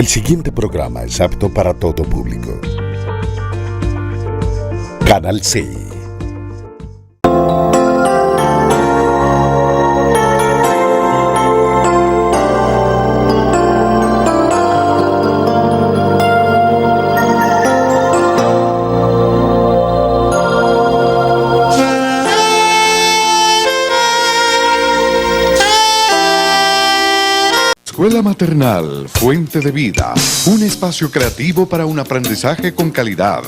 El siguiente programa es apto para todo público. Canal C. Escuela Maternal, Fuente de Vida, un espacio creativo para un aprendizaje con calidad.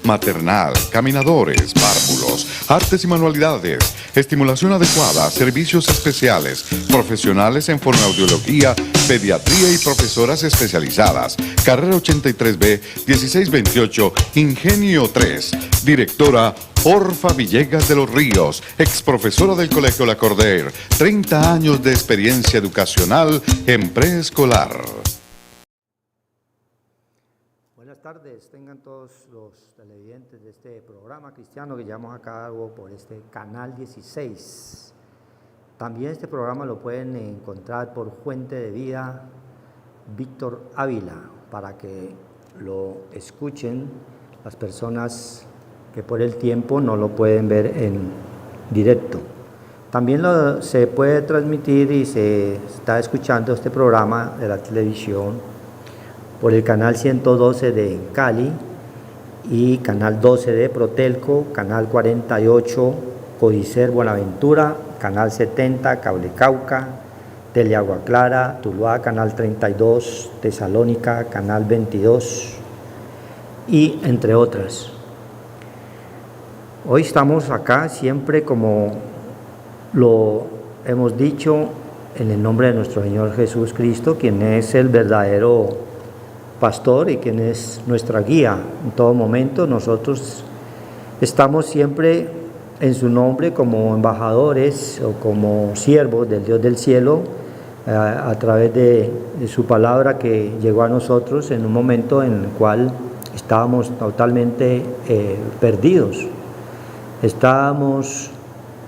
Maternal, caminadores, párvulos, artes y manualidades, estimulación adecuada, servicios especiales, profesionales en fonoaudiología, pediatría y profesoras especializadas. Carrera 83B, 1628, Ingenio 3. Directora Orfa Villegas de los Ríos, ex profesora del Colegio La Cordaire, 30 años de experiencia educacional en preescolar. Buenas tardes, tengan todos los televidentes de este programa cristiano que llevamos a cabo por este Canal 16. También este programa lo pueden encontrar por Fuente de Vida Víctor Ávila, para que lo escuchen las personas que por el tiempo no lo pueden ver en directo. También se puede transmitir y se está escuchando este programa de la televisión por el canal 112 de Cali y canal 12 de Protelco, canal 48 Codicer Buenaventura, canal 70 Cable Cauca, Teleagua Clara, Tuluá, canal 32, Tesalónica, canal 22 y entre otras. Hoy estamos acá siempre, como lo hemos dicho, en el nombre de nuestro Señor Jesús Cristo, quien es el verdadero pastor y quien es nuestra guía en todo momento. Nosotros estamos siempre en su nombre como embajadores o como siervos del Dios del cielo, a través de su palabra que llegó a nosotros en un momento en el cual estábamos totalmente perdidos. Estábamos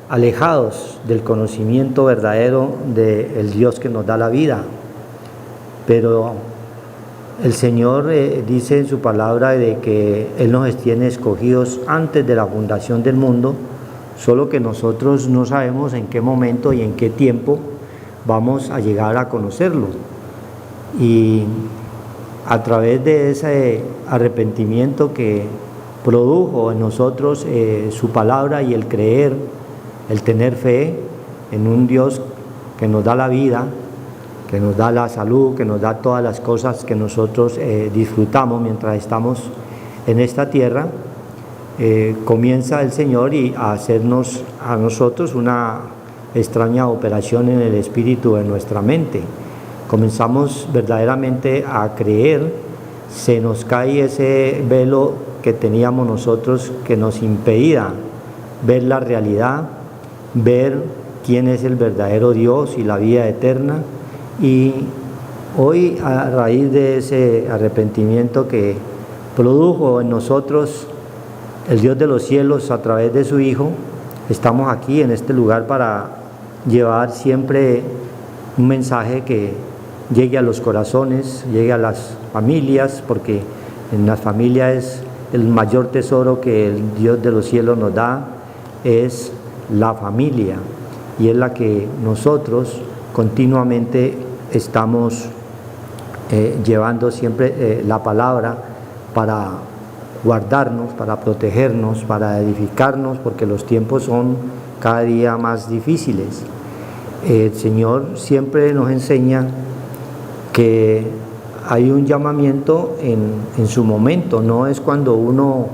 alejados del conocimiento verdadero del Dios que nos da la vida, pero el Señor dice en su palabra de que Él nos tiene escogidos antes de la fundación del mundo, solo que nosotros no sabemos en qué momento y en qué tiempo vamos a llegar a conocerlo. Y a través de ese arrepentimiento que produjo en nosotros su palabra y el creer, el tener fe en un Dios que nos da la vida, que nos da la salud, que nos da todas las cosas que nosotros disfrutamos mientras estamos en esta tierra, comienza el Señor a hacernos a nosotros una extraña operación en el espíritu de nuestra mente. Comenzamos verdaderamente a creer, se nos cae ese velo que teníamos nosotros que nos impedía ver la realidad, ver quién es el verdadero Dios y la vida eterna. Y hoy, a raíz de ese arrepentimiento que produjo en nosotros el Dios de los cielos a través de su Hijo, estamos aquí en este lugar para llevar siempre un mensaje que llegue a los corazones, llegue a las familias, porque en las familias el mayor tesoro que el Dios de los cielos nos da es la familia, y es la que nosotros continuamente estamos llevando siempre la palabra para guardarnos, para protegernos, para edificarnos, porque los tiempos son cada día más difíciles. El Señor siempre nos enseña que hay un llamamiento en su momento, no es cuando uno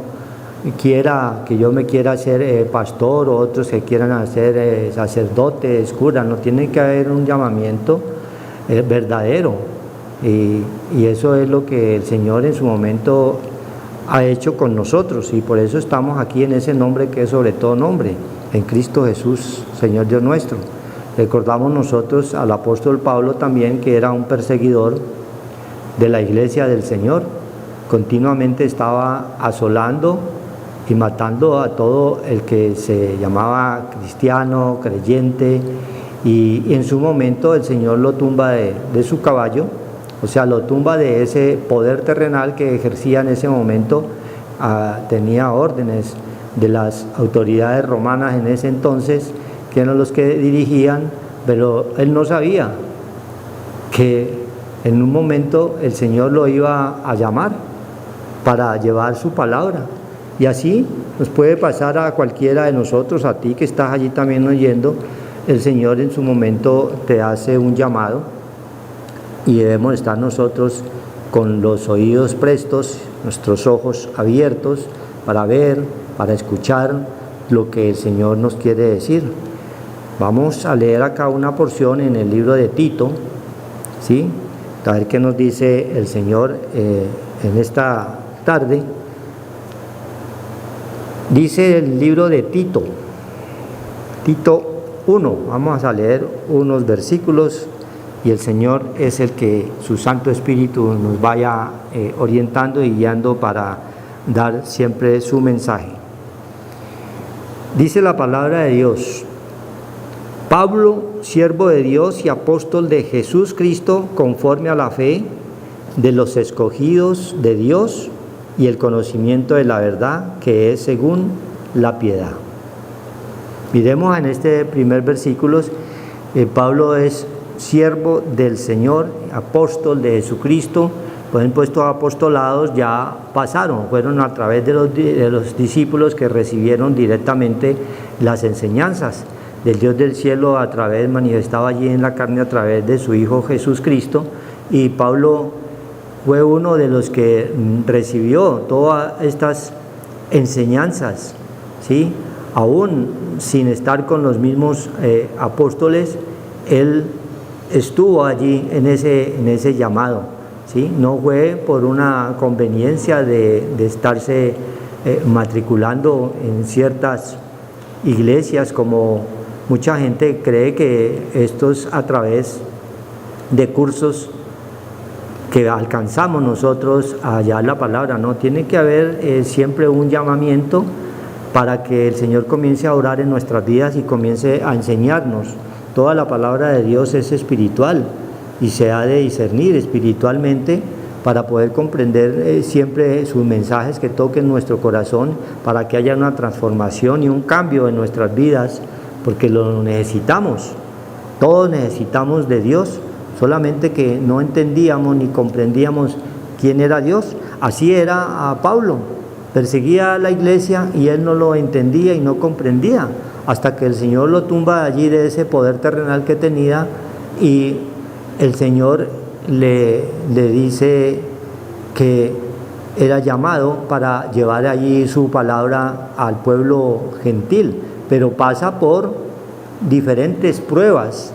quiera, que yo me quiera hacer pastor o otros que quieran hacer sacerdotes, curas, no tiene que haber un llamamiento verdadero, y eso es lo que el Señor en su momento ha hecho con nosotros, y por eso estamos aquí en ese nombre que es sobre todo nombre, en Cristo Jesús, Señor Dios nuestro. Recordamos nosotros al apóstol Pablo también, que era un perseguidor de la iglesia del Señor, continuamente estaba asolando y matando a todo el que se llamaba cristiano, creyente, y en su momento el Señor lo tumba de su caballo O sea, lo tumba de ese poder terrenal que ejercía en ese momento. Tenía órdenes de las autoridades romanas en ese entonces, que eran los que dirigían, pero él no sabía que en un momento el Señor lo iba a llamar para llevar su palabra. Y así nos puede pasar a cualquiera de nosotros, a ti que estás allí también oyendo. El Señor en su momento te hace un llamado y debemos estar nosotros con los oídos prestos, nuestros ojos abiertos para ver, para escuchar lo que el Señor nos quiere decir. Vamos a leer acá una porción en el libro de Tito, ¿sí? A ver qué nos dice el Señor en esta tarde. Dice el libro de Tito, Tito 1, vamos a leer unos versículos y el Señor es el que su Santo Espíritu nos vaya orientando y guiando para dar siempre su mensaje. Dice la palabra de Dios: Pablo, siervo de Dios y apóstol de Jesús Cristo, conforme a la fe de los escogidos de Dios y el conocimiento de la verdad, que es según la piedad. Miremos en este primer versículo, Pablo es siervo del Señor, apóstol de Jesucristo. Por ejemplo, estos apostolados ya pasaron, fueron a través de los discípulos que recibieron directamente las enseñanzas del Dios del cielo manifestado allí en la carne a través de su Hijo Jesús Cristo. Y Pablo fue uno de los que recibió todas estas enseñanzas, ¿sí? Aún sin estar con los mismos apóstoles, él estuvo allí en ese llamado, ¿sí? No fue por una conveniencia de estarse matriculando en ciertas iglesias, como mucha gente cree que esto es a través de cursos que alcanzamos nosotros a hallar la palabra. No, tiene que haber siempre un llamamiento para que el Señor comience a orar en nuestras vidas y comience a enseñarnos. Toda la palabra de Dios es espiritual y se ha de discernir espiritualmente para poder comprender siempre sus mensajes que toquen nuestro corazón, para que haya una transformación y un cambio en nuestras vidas, porque lo necesitamos. Todos necesitamos de Dios, solamente que no entendíamos ni comprendíamos quién era Dios. Así era a Pablo, perseguía a la iglesia y él no lo entendía y no comprendía, hasta que el Señor lo tumba allí de ese poder terrenal que tenía, y el Señor le dice que era llamado para llevar allí su palabra al pueblo gentil, pero pasa por diferentes pruebas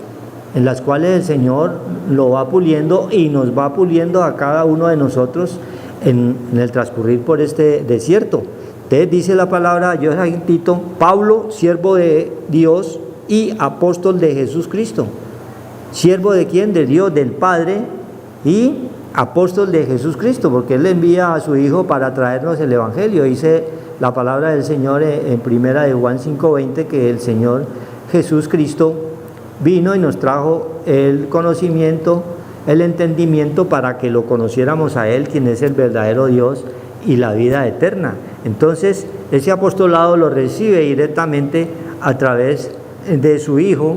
en las cuales el Señor lo va puliendo y nos va puliendo a cada uno de nosotros en el transcurrir por este desierto. Entonces dice la palabra, yo soy Tito, Pablo, siervo de Dios y apóstol de Jesús Cristo. ¿Siervo de quién? De Dios, del Padre, y apóstol de Jesús Cristo, porque Él le envía a su Hijo para traernos el Evangelio. Dice la palabra del Señor en primera de Juan 5:20, que el Señor Jesús Cristo vino y nos trajo el conocimiento, el entendimiento, para que lo conociéramos a Él, quien es el verdadero Dios y la vida eterna. Entonces, ese apostolado lo recibe directamente a través de su Hijo,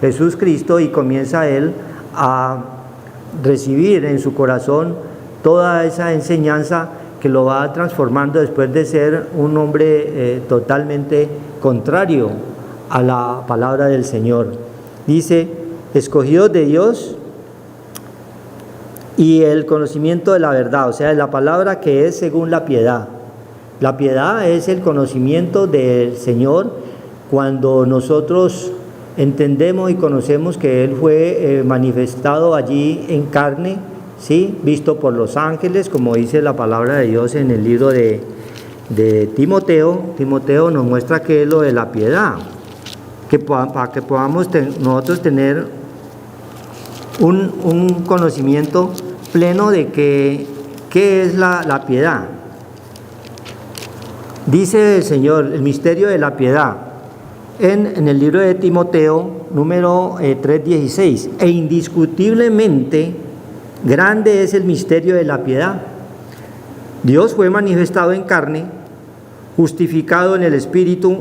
Jesús Cristo, y comienza Él a recibir en su corazón toda esa enseñanza que lo va transformando después de ser un hombre totalmente contrario a la palabra del Señor. Dice, escogidos de Dios y el conocimiento de la verdad, o sea, de la palabra que es según la piedad. La piedad es el conocimiento del Señor cuando nosotros entendemos y conocemos que Él fue manifestado allí en carne, ¿sí? Visto por los ángeles, como dice la palabra de Dios en el libro de Timoteo. Timoteo nos muestra que es lo de la piedad, para que podamos nosotros tener un conocimiento pleno de qué es la piedad. Dice el Señor, el misterio de la piedad, en el libro de Timoteo, número 3:16, e indiscutiblemente Grande es el misterio de la piedad. Dios fue manifestado en carne, justificado en el Espíritu,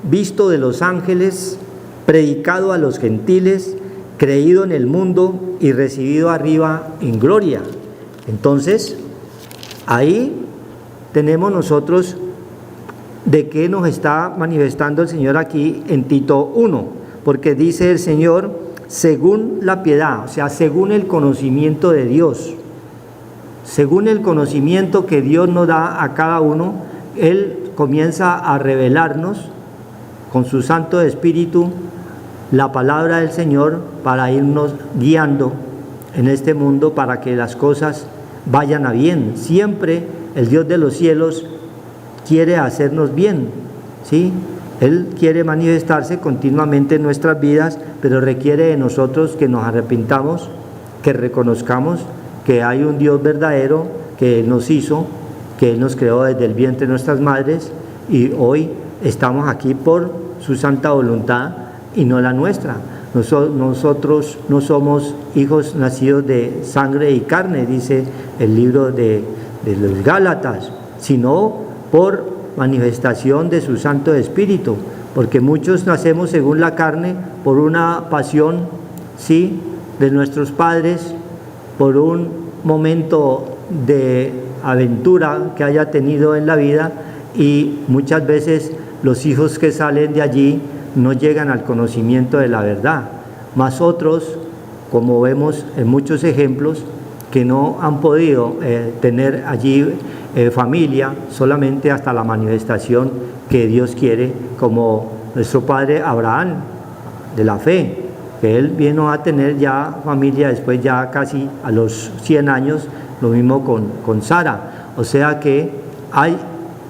visto de los ángeles, predicado a los gentiles, creído en el mundo y recibido arriba en gloria. Entonces, ahí tenemos nosotros de qué nos está manifestando el Señor aquí en Tito 1, porque dice el Señor, según la piedad, o sea, según el conocimiento de Dios, según el conocimiento que Dios nos da a cada uno, Él comienza a revelarnos con su Santo Espíritu la palabra del Señor para irnos guiando en este mundo para que las cosas vayan a bien. Siempre el Dios de los cielos quiere hacernos bien, ¿sí? Él quiere manifestarse continuamente en nuestras vidas, pero requiere de nosotros que nos arrepintamos, que reconozcamos que hay un Dios verdadero que Él nos hizo, que Él nos creó desde el vientre de nuestras madres y hoy estamos aquí por su santa voluntad y no la nuestra. Nosotros no somos hijos nacidos de sangre y carne, dice el libro de los Gálatas, sino por manifestación de su Santo Espíritu, porque muchos nacemos según la carne por una pasión, sí, de nuestros padres, por un momento de aventura que haya tenido en la vida y muchas veces los hijos que salen de allí no llegan al conocimiento de la verdad, mas otros, como vemos en muchos ejemplos, que no han podido tener allí familia, solamente hasta la manifestación que Dios quiere, como nuestro padre Abraham, de la fe, que él vino a tener ya familia después ya casi a los 100 años, lo mismo con Sara, o sea que hay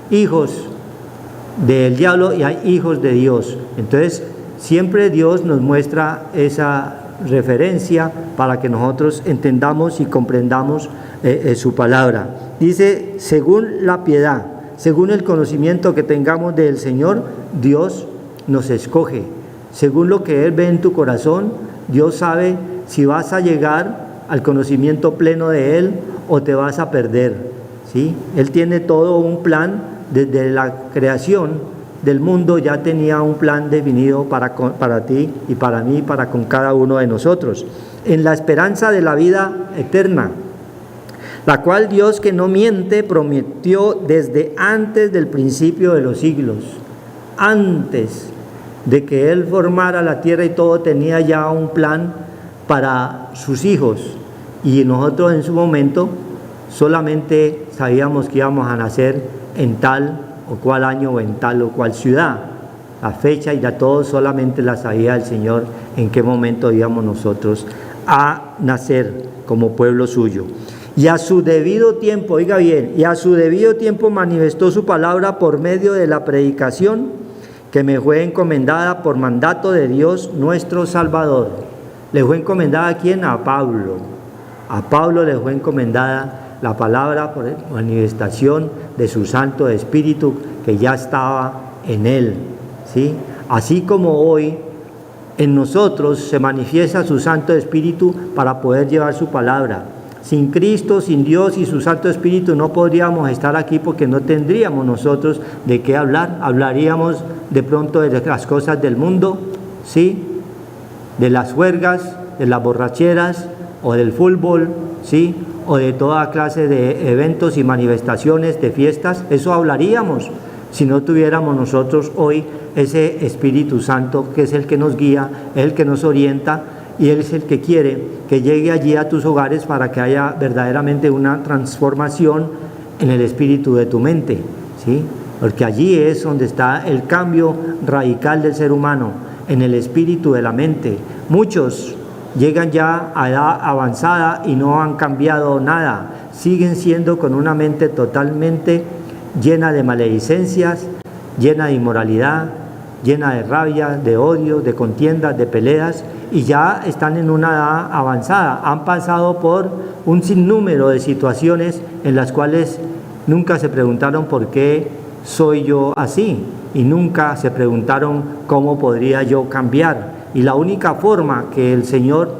hijos del diablo y hay hijos de Dios. Entonces siempre Dios nos muestra esa referencia para que nosotros entendamos y comprendamos su palabra. Dice, según la piedad, según el conocimiento que tengamos del Señor, Dios nos escoge. Según lo que Él ve en tu corazón, Dios sabe si vas a llegar al conocimiento pleno de Él o te vas a perder, ¿sí? Él tiene todo un plan. Desde la creación del mundo ya tenía un plan definido para ti y para mí, para con cada uno de nosotros, en la esperanza de la vida eterna, la cual Dios, que no miente, prometió desde antes del principio de los siglos. Antes de que Él formara la tierra y todo, tenía ya un plan para sus hijos, y nosotros en su momento solamente sabíamos que íbamos a nacer en tal o cual año o en tal o cual ciudad. La fecha y la todo solamente la sabía el Señor, en qué momento íbamos nosotros a nacer como pueblo suyo. Y a su debido tiempo, oiga bien, y a su debido tiempo manifestó su palabra por medio de la predicación que me fue encomendada por mandato de Dios nuestro Salvador. ¿Le fue encomendada a quién? A Pablo. A Pablo le fue encomendada la palabra por manifestación de su Santo Espíritu que ya estaba en él, ¿sí? Así como hoy en nosotros se manifiesta su Santo Espíritu para poder llevar su palabra. Sin Cristo, sin Dios y su Santo Espíritu no podríamos estar aquí, porque no tendríamos nosotros de qué hablar. Hablaríamos de pronto de las cosas del mundo, ¿sí? De las juergas, de las borracheras o del fútbol, ¿sí? O de toda clase de eventos y manifestaciones, de fiestas. Eso hablaríamos si no tuviéramos nosotros hoy ese Espíritu Santo, que es el que nos guía, el que nos orienta, y Él es el que quiere que llegue allí a tus hogares para que haya verdaderamente una transformación en el espíritu de tu mente, ¿sí? Porque allí es donde está el cambio radical del ser humano, en el espíritu de la mente. Muchos llegan ya a edad avanzada y no han cambiado nada, siguen siendo con una mente totalmente llena de maledicencias, llena de inmoralidad, llena de rabia, de odio, de contiendas, de peleas, y ya están en una edad avanzada, han pasado por un sinnúmero de situaciones en las cuales nunca se preguntaron por qué soy yo así, y nunca se preguntaron cómo podría yo cambiar. Y la única forma que el Señor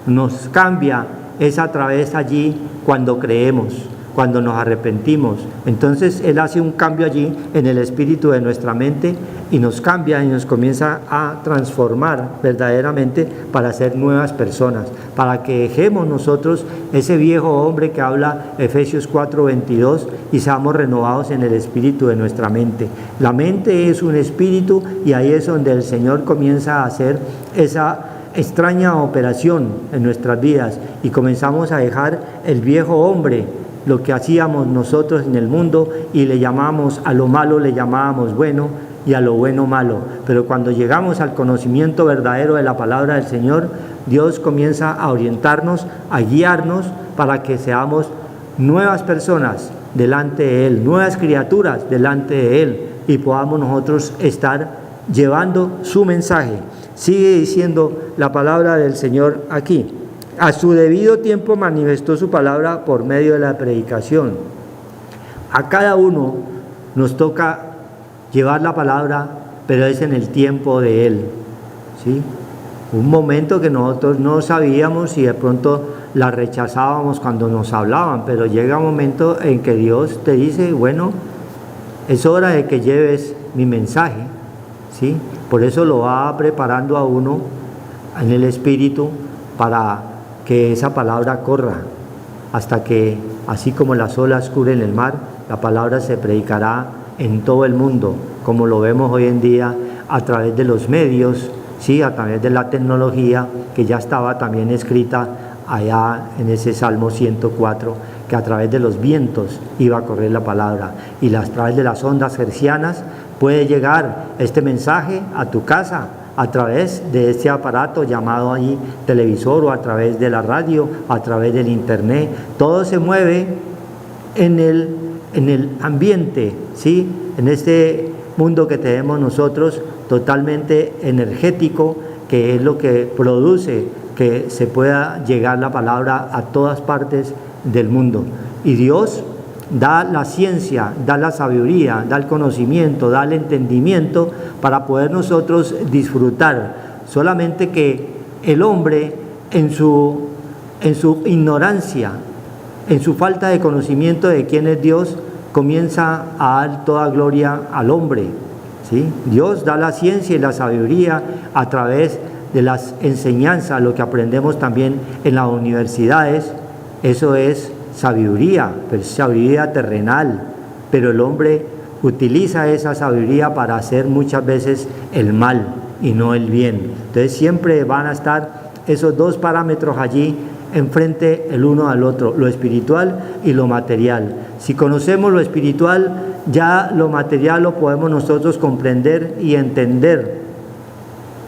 nos cambia es a través allí cuando creemos, cuando nos arrepentimos. Entonces Él hace un cambio allí en el espíritu de nuestra mente y nos cambia y nos comienza a transformar verdaderamente para ser nuevas personas, para que dejemos nosotros ese viejo hombre que habla Efesios 4:22 y seamos renovados en el espíritu de nuestra mente. La mente es un espíritu y ahí es donde el Señor comienza a hacer esa extraña operación en nuestras vidas y comenzamos a dejar el viejo hombre, lo que hacíamos nosotros en el mundo, y le llamamos a lo malo, le llamábamos bueno, y a lo bueno malo. Pero cuando llegamos al conocimiento verdadero de la palabra del Señor, Dios comienza a orientarnos, a guiarnos para que seamos nuevas personas delante de Él, nuevas criaturas delante de Él, y podamos nosotros estar llevando su mensaje. Sigue diciendo la palabra del Señor aquí: a su debido tiempo manifestó su palabra por medio de la predicación. A cada uno nos toca llevar la palabra, pero es en el tiempo de Él, ¿sí? Un momento que nosotros no sabíamos y de pronto la rechazábamos cuando nos hablaban, pero llega un momento en que Dios te dice, bueno, es hora de que lleves mi mensaje, ¿sí? Por eso lo va preparando a uno en el espíritu para que esa palabra corra, hasta que, así como las olas cubren el mar, la palabra se predicará en todo el mundo, como lo vemos hoy en día a través de los medios, ¿sí? A través de la tecnología, que ya estaba también escrita allá en ese Salmo 104, que a través de los vientos iba a correr la palabra, y a través de las ondas hercianas puede llegar este mensaje a tu casa, a través de este aparato llamado ahí televisor, o a través de la radio, a través del internet. Todo se mueve en el ambiente, ¿sí? En este mundo que tenemos nosotros, totalmente energético, que es lo que produce que se pueda llegar la palabra a todas partes del mundo. Y Dios da la ciencia, da la sabiduría, da el conocimiento, da el entendimiento para poder nosotros disfrutar. Solamente que el hombre en su ignorancia, en su falta de conocimiento de quién es Dios, comienza a dar toda gloria al hombre, ¿sí? Dios da la ciencia y la sabiduría a través de las enseñanzas, lo que aprendemos también en las universidades. Eso es sabiduría, pero es sabiduría terrenal, pero el hombre utiliza esa sabiduría para hacer muchas veces el mal y no el bien. Entonces siempre van a estar esos dos parámetros allí enfrente el uno al otro, lo espiritual y lo material. Si conocemos lo espiritual, ya lo material lo podemos nosotros comprender y entender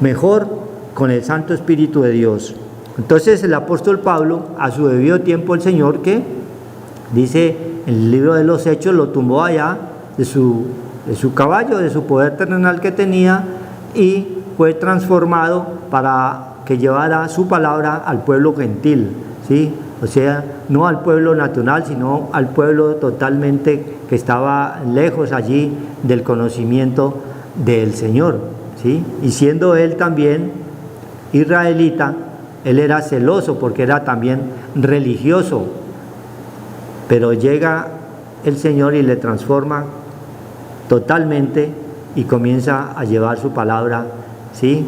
mejor con el Santo Espíritu de Dios. Entonces el apóstol Pablo, a su debido tiempo, el Señor, que dice en el libro de los Hechos, lo tumbó allá de su caballo, de su poder terrenal que tenía, y fue transformado para que llevara su palabra al pueblo gentil, ¿sí? O sea, no al pueblo natural, sino al pueblo totalmente que estaba lejos allí del conocimiento del Señor, ¿sí? Y siendo él también israelita, él era celoso porque era también religioso, pero llega el Señor y le transforma totalmente y comienza a llevar su palabra, ¿sí?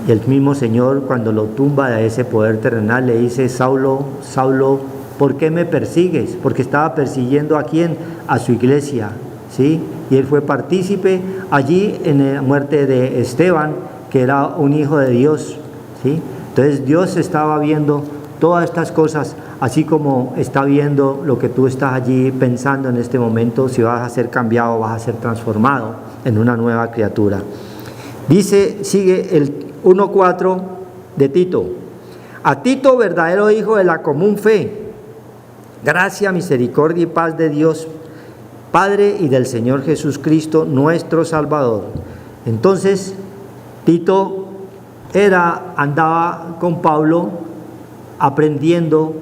Y el mismo Señor, cuando lo tumba de ese poder terrenal, le dice: Saulo, Saulo, ¿por qué me persigues? Porque estaba persiguiendo ¿a quién? A su iglesia, ¿sí? Y él fue partícipe allí en la muerte de Esteban, que era un hijo de Dios, ¿sí? Entonces Dios estaba viendo todas estas cosas, así como está viendo lo que tú estás allí pensando en este momento, si vas a ser cambiado, vas a ser transformado en una nueva criatura. Dice, sigue el 1:4 de Tito: a Tito, verdadero hijo de la común fe, gracia, misericordia y paz de Dios Padre y del Señor Jesucristo nuestro Salvador. Entonces Tito andaba con Pablo aprendiendo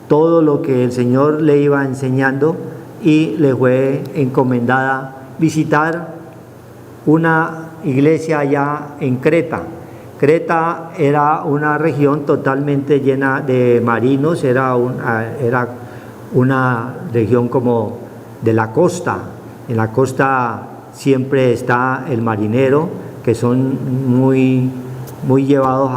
todo lo que el Señor le iba enseñando, y le fue encomendada visitar una iglesia allá en Creta. Creta era una región totalmente llena de marinos, era una región como de la costa. En la costa siempre está el marinero, que son muy llevados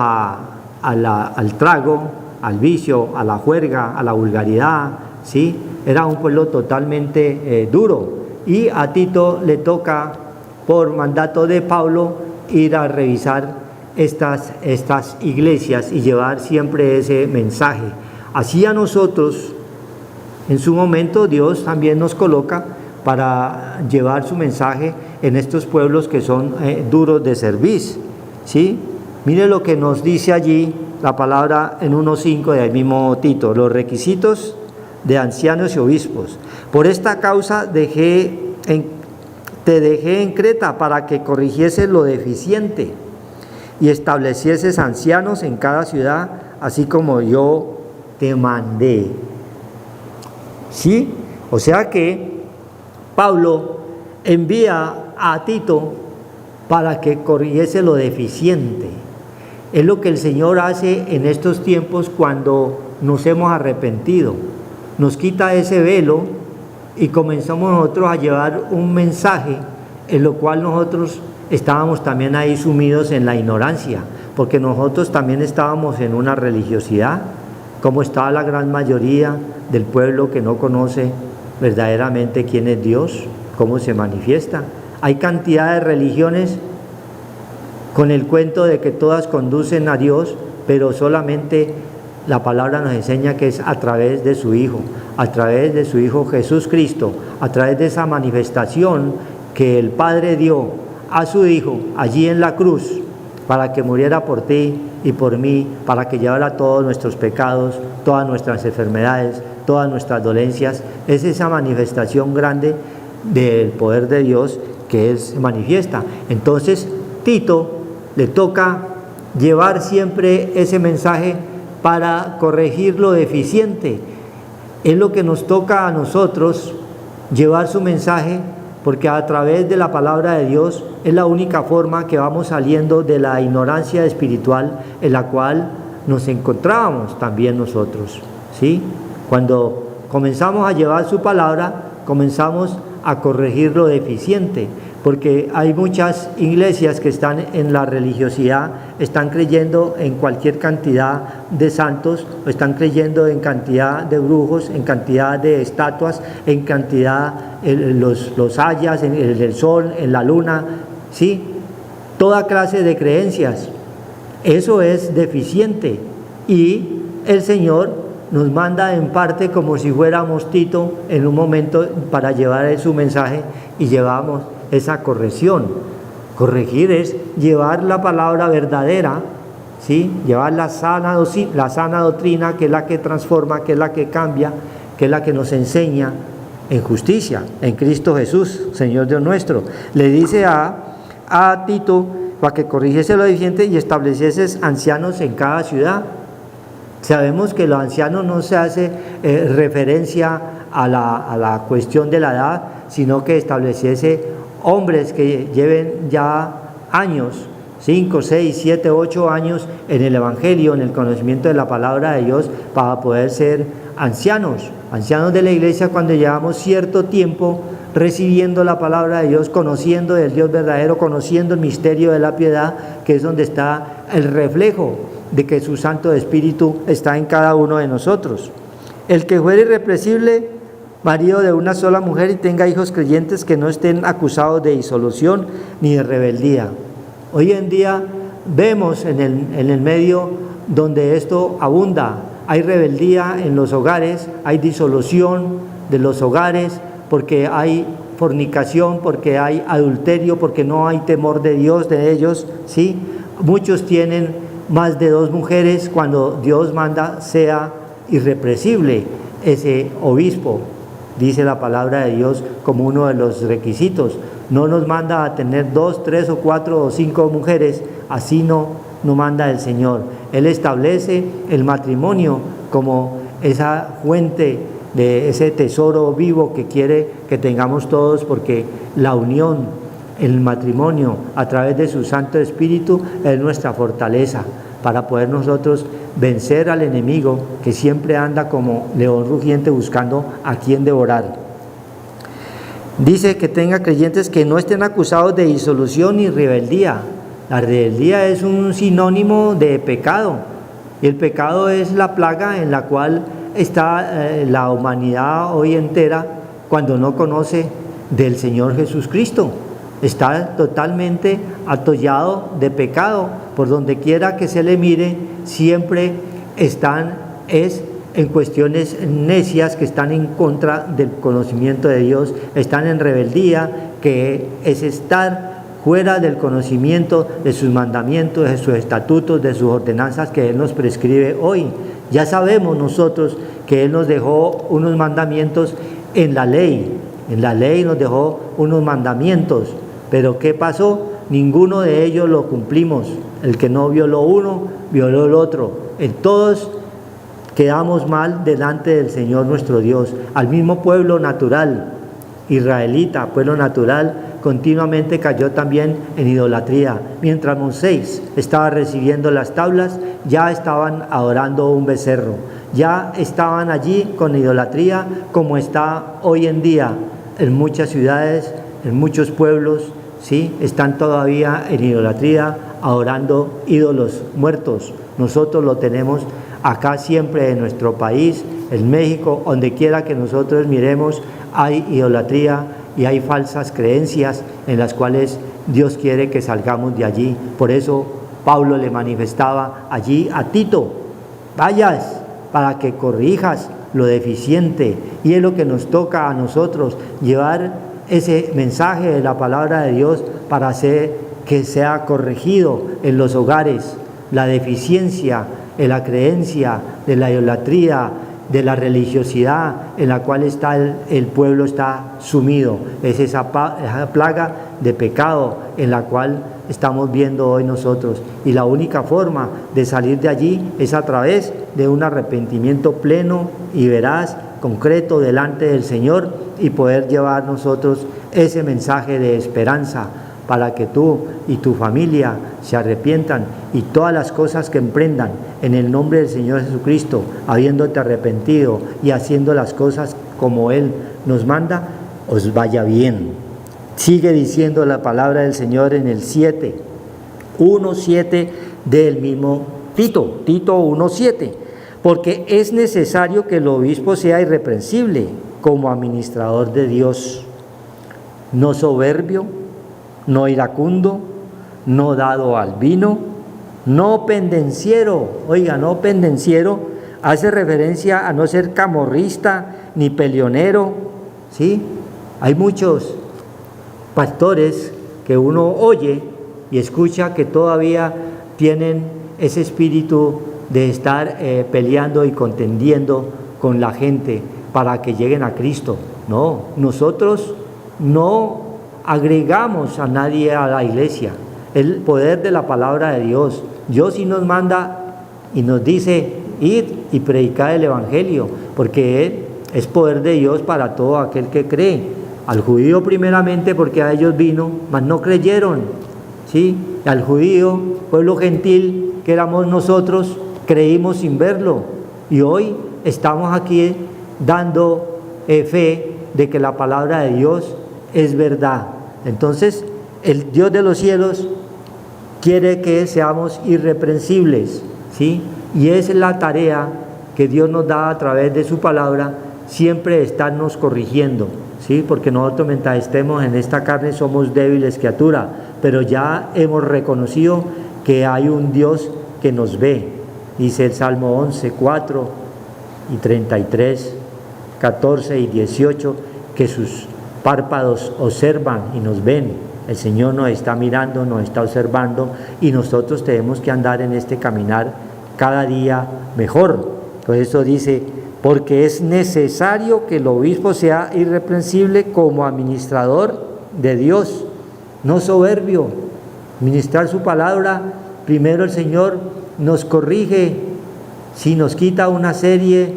al trago, al vicio, a la juerga, a la vulgaridad, ¿sí? Era un pueblo totalmente duro. Y a Tito le toca, por mandato de Pablo, ir a revisar estas iglesias y llevar siempre ese mensaje. Así a nosotros, en su momento, Dios también nos coloca para llevar su mensaje en estos pueblos que son duros de servicio, ¿sí? Mire lo que nos dice allí la palabra en 1:5 del mismo Tito: los requisitos de ancianos y obispos. Por esta causa te dejé en Creta para que corrigieses lo deficiente y establecieses ancianos en cada ciudad, así como yo te mandé. ¿Sí? O sea que Pablo envía a Tito para que corrigiese lo deficiente. Es lo que el Señor hace en estos tiempos cuando nos hemos arrepentido. Nos quita ese velo y comenzamos nosotros a llevar un mensaje en lo cual nosotros estábamos también ahí sumidos en la ignorancia, porque nosotros también estábamos en una religiosidad, como estaba la gran mayoría del pueblo que no conoce verdaderamente quién es Dios, cómo se manifiesta. Hay cantidad de religiones con el cuento de que todas conducen a Dios, pero solamente la palabra nos enseña que es a través de su Hijo, a través de su Hijo Jesús Cristo, a través de esa manifestación que el Padre dio a su Hijo allí en la cruz para que muriera por ti y por mí, para que llevara todos nuestros pecados, todas nuestras enfermedades, todas nuestras dolencias. Es esa manifestación grande del poder de Dios que Él se manifiesta. Entonces, Tito le toca llevar siempre ese mensaje para corregir lo deficiente. Es lo que nos toca a nosotros, llevar su mensaje, porque a través de la palabra de Dios es la única forma que vamos saliendo de la ignorancia espiritual en la cual nos encontrábamos también nosotros, ¿sí? Cuando comenzamos a llevar su palabra, comenzamos a corregir lo deficiente, porque hay muchas iglesias que están en la religiosidad, están creyendo en cualquier cantidad de santos, o están creyendo en cantidad de brujos, en cantidad de estatuas, en cantidad los hayas, en el sol, en la luna, ¿sí? Toda clase de creencias. Eso es deficiente y el Señor nos manda en parte como si fuéramos Tito en un momento para llevar su mensaje y llevamos esa corrección. Corregir es llevar la palabra verdadera, ¿sí? Llevar la sana doctrina, que es la que transforma, que es la que cambia, que es la que nos enseña en justicia, en Cristo Jesús, Señor Dios nuestro. Le dice a Tito para que corrigiese lo deficiente y estableciese ancianos en cada ciudad. Sabemos que los ancianos no se hace referencia a la cuestión de la edad, sino que estableciese hombres que lleven ya años, 5, 6, 7, 8 años en el Evangelio, en el conocimiento de la palabra de Dios, para poder ser ancianos de la iglesia cuando llevamos cierto tiempo recibiendo la palabra de Dios, conociendo del Dios verdadero, conociendo el misterio de la piedad, que es donde está el reflejo de que su Santo Espíritu está en cada uno de nosotros. El que fuere irrepresible, marido de una sola mujer, y tenga hijos creyentes que no estén acusados de disolución ni de rebeldía. Hoy en día vemos en el medio donde esto abunda, hay rebeldía en los hogares, hay disolución de los hogares, porque hay fornicación, porque hay adulterio, porque no hay temor de Dios de ellos, ¿sí? Muchos tienen más de 2 mujeres cuando Dios manda sea irrepresible ese obispo, dice la palabra de Dios como uno de los requisitos. No nos manda a tener 2, 3 o 4 o 5 mujeres, así no manda el Señor. Él establece el matrimonio como esa fuente de ese tesoro vivo que quiere que tengamos todos, porque la unión el matrimonio, a través de su Santo Espíritu, es nuestra fortaleza para poder nosotros vencer al enemigo que siempre anda como león rugiente buscando a quien devorar. Dice que tenga creyentes que no estén acusados de disolución ni rebeldía. La rebeldía es un sinónimo de pecado, y el pecado es la plaga en la cual está la humanidad hoy entera cuando no conoce del Señor Jesucristo. Está totalmente atollado de pecado. Por donde quiera que se le mire, siempre están en cuestiones necias que están en contra del conocimiento de Dios, están en rebeldía, que es estar fuera del conocimiento de sus mandamientos, de sus estatutos, de sus ordenanzas que Él nos prescribe hoy. Ya sabemos nosotros que Él nos dejó unos mandamientos en la ley nos dejó unos mandamientos, pero ¿qué pasó? Ninguno de ellos lo cumplimos. El que no violó uno, violó el otro. Todos quedamos mal delante del Señor nuestro Dios. Al mismo pueblo natural, israelita, pueblo natural, continuamente cayó también en idolatría. Mientras Moisés estaba recibiendo las tablas, ya estaban adorando un becerro. Ya estaban allí con idolatría, como está hoy en día en muchas ciudades, en muchos pueblos, ¿sí? Están todavía en idolatría, adorando ídolos muertos. Nosotros lo tenemos acá siempre en nuestro país, en México, donde quiera que nosotros miremos, hay idolatría y hay falsas creencias en las cuales Dios quiere que salgamos de allí. Por eso Pablo le manifestaba allí a Tito: vayas para que corrijas lo deficiente, y es lo que nos toca a nosotros, llevar ese mensaje de la palabra de Dios para hacer que sea corregido en los hogares la deficiencia en la creencia de la idolatría, de la religiosidad en la cual está el pueblo está sumido. Es esa plaga de pecado en la cual estamos viendo hoy nosotros, y la única forma de salir de allí es a través de un arrepentimiento pleno y veraz, concreto delante del Señor, y poder llevar nosotros ese mensaje de esperanza para que tú y tu familia se arrepientan, y todas las cosas que emprendan en el nombre del Señor Jesucristo, habiéndote arrepentido y haciendo las cosas como Él nos manda, os vaya bien. Sigue diciendo la palabra del Señor en el 1:7 del mismo Tito 1:7, porque es necesario que el obispo sea irreprensible como administrador de Dios, no soberbio, no iracundo, no dado al vino, no pendenciero. Oiga, no pendenciero hace referencia a no ser camorrista ni peleonero, ¿sí? Hay muchos pastores que uno oye y escucha que todavía tienen ese espíritu de estar peleando y contendiendo con la gente para que lleguen a Cristo. No, nosotros no agregamos a nadie a la iglesia. El poder de la palabra de Dios. Dios sí nos manda y nos dice: id y predicad el evangelio, porque Él es poder de Dios para todo aquel que cree. Al judío primeramente, porque a ellos vino, mas no creyeron, ¿sí? Al judío, pueblo gentil que éramos nosotros, creímos sin verlo, y hoy estamos aquí dando fe de que la palabra de Dios es verdad. Entonces, el Dios de los cielos quiere que seamos irreprensibles, ¿sí? Y esa es la tarea que Dios nos da a través de su palabra, siempre estarnos corrigiendo, ¿sí? Porque nosotros, mientras estemos en esta carne, somos débiles criaturas, pero ya hemos reconocido que hay un Dios que nos ve. Dice el Salmo 11, 4 y 33, 14 y 18, que sus párpados observan y nos ven. El Señor nos está mirando, nos está observando, y nosotros tenemos que andar en este caminar cada día mejor. Por eso dice: porque es necesario que el obispo sea irreprensible como administrador de Dios, no soberbio. Ministrar su palabra, primero el Señor nos corrige, si nos quita una serie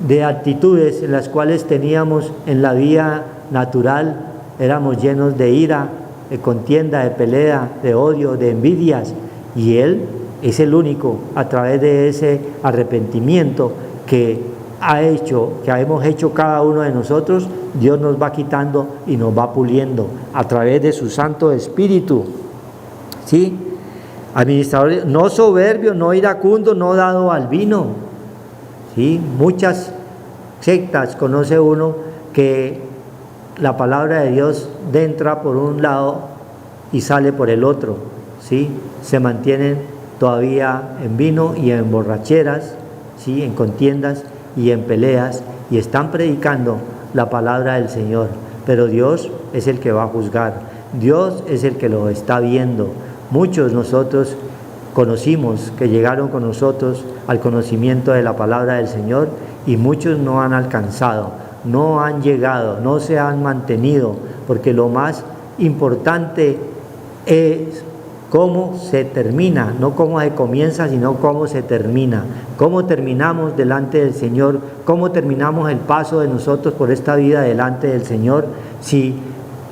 de actitudes en las cuales teníamos en la vida natural, éramos llenos de ira, de contienda, de pelea, de odio, de envidias. Y Él es el único, a través de ese arrepentimiento que hemos hecho cada uno de nosotros, Dios nos va quitando y nos va puliendo a través de su Santo Espíritu. ¿Sí? Administrador, no soberbio, no iracundo, no dado al vino. ¿Sí? Muchas sectas conoce uno que la palabra de Dios entra por un lado y sale por el otro. ¿Sí? Se mantienen todavía en vino y en borracheras, ¿sí? En contiendas y en peleas, y están predicando la palabra del Señor, pero Dios es el que va a juzgar, Dios es el que lo está viendo. Muchos nosotros conocimos, que llegaron con nosotros al conocimiento de la palabra del Señor, y muchos no han alcanzado, no han llegado, no se han mantenido, porque lo más importante es cómo se termina, no cómo se comienza, sino cómo se termina. Cómo terminamos delante del Señor, cómo terminamos el paso de nosotros por esta vida delante del Señor, si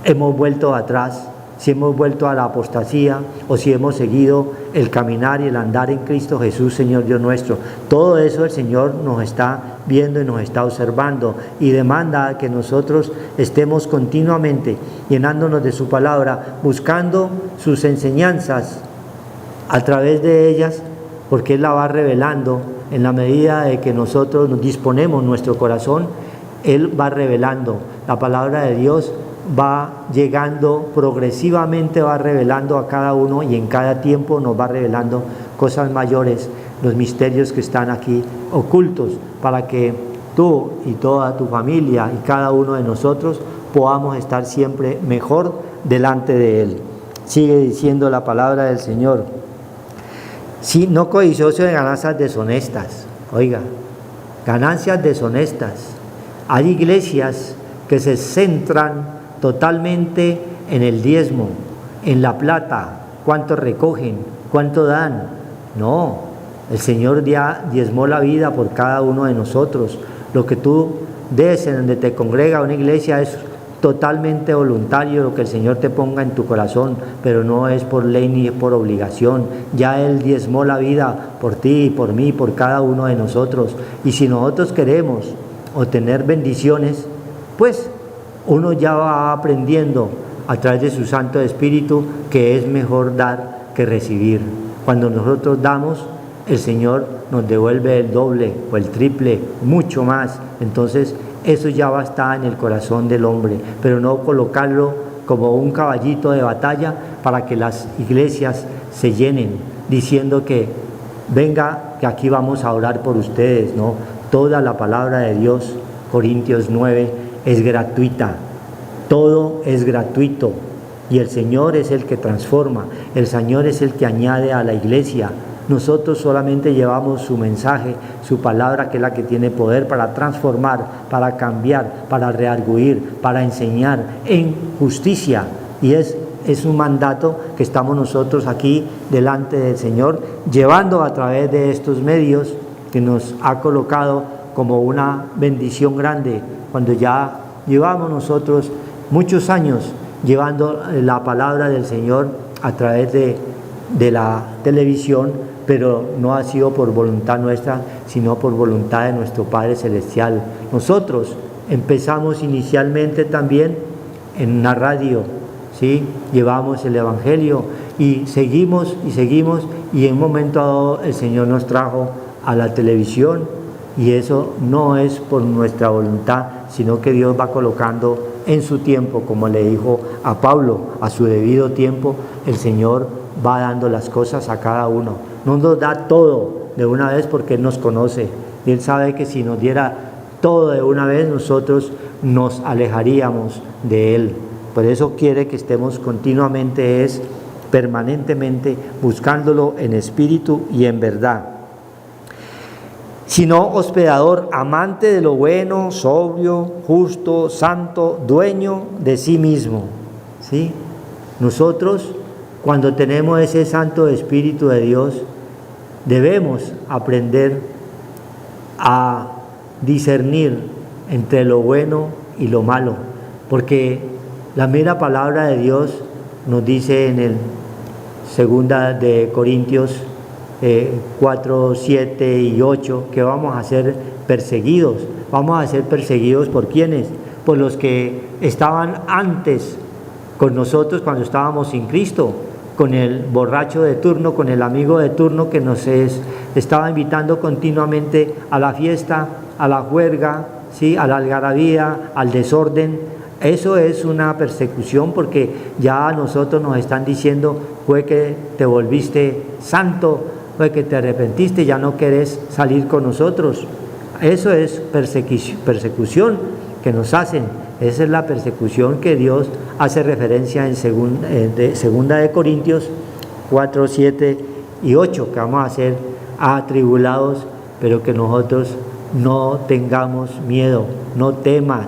hemos vuelto atrás, si hemos vuelto a la apostasía o si hemos seguido el caminar y el andar en Cristo Jesús, Señor Dios nuestro. Todo eso el Señor nos está viendo y nos está observando, y demanda que nosotros estemos continuamente llenándonos de su palabra, buscando sus enseñanzas a través de ellas, porque Él la va revelando en la medida de que nosotros nos disponemos nuestro corazón. Él va revelando, la palabra de Dios va llegando progresivamente, va revelando a cada uno, y en cada tiempo nos va revelando cosas mayores, los misterios que están aquí ocultos, para que tú y toda tu familia y cada uno de nosotros podamos estar siempre mejor delante de Él. Sigue diciendo la palabra del Señor: sí, no codicioso de ganancias deshonestas. Oiga, ganancias deshonestas. Hay iglesias que se centran totalmente en el diezmo, en la plata, cuánto recogen, cuánto dan. No, el Señor diezmó la vida por cada uno de nosotros. Lo que tú des en donde te congrega una iglesia es totalmente voluntario, lo que el Señor te ponga en tu corazón, pero no es por ley ni por obligación. Ya Él diezmó la vida por ti y por mí, por cada uno de nosotros. Y si nosotros queremos obtener bendiciones, pues uno ya va aprendiendo a través de su Santo Espíritu que es mejor dar que recibir. Cuando nosotros damos, el Señor nos devuelve el doble o el triple, mucho más. Entonces eso ya va a estar en el corazón del hombre, pero no colocarlo como un caballito de batalla para que las iglesias se llenen diciendo que venga, que aquí vamos a orar por ustedes. No, toda la palabra de Dios, Corintios 9, es gratuita, todo es gratuito, y el Señor es el que transforma, el Señor es el que añade a la iglesia. Nosotros solamente llevamos su mensaje, su palabra, que es la que tiene poder para transformar, para cambiar, para redarguir, para enseñar en justicia, y es un mandato que estamos nosotros aquí delante del Señor, llevando a través de estos medios que nos ha colocado como una bendición grande, cuando ya llevamos nosotros muchos años llevando la palabra del Señor a través de la televisión, pero no ha sido por voluntad nuestra, sino por voluntad de nuestro Padre Celestial. Nosotros empezamos inicialmente también en la radio, ¿sí? Llevamos el Evangelio y seguimos, y en un momento dado el Señor nos trajo a la televisión, y eso no es por nuestra voluntad, sino que Dios va colocando en su tiempo, como le dijo a Pablo, a su debido tiempo el Señor va dando las cosas a cada uno. No nos da todo de una vez porque Él nos conoce, y Él sabe que si nos diera todo de una vez, nosotros nos alejaríamos de Él. Por eso quiere que estemos continuamente, permanentemente buscándolo en espíritu y en verdad. Sino hospedador, amante de lo bueno, sobrio, justo, santo, dueño de sí mismo. ¿Sí? Nosotros, cuando tenemos ese Santo Espíritu de Dios, debemos aprender a discernir entre lo bueno y lo malo, porque la mera palabra de Dios nos dice en el segunda de Corintios 4, 7 y 8 que vamos a ser perseguidos. Vamos a ser perseguidos ¿por quiénes? Por los que estaban antes con nosotros cuando estábamos sin Cristo, con el borracho de turno, con el amigo de turno que nos estaba invitando continuamente a la fiesta, a la juerga, ¿sí? A la algarabía, al desorden. Eso es una persecución porque ya a nosotros nos están diciendo: fue que te volviste santo, fue que te arrepentiste, ya no querés salir con nosotros. Eso es persecución que nos hacen. Esa es la persecución que Dios hace referencia en segunda de Corintios 4, 7 y 8, que vamos a ser atribulados, pero que nosotros no tengamos miedo, no temas,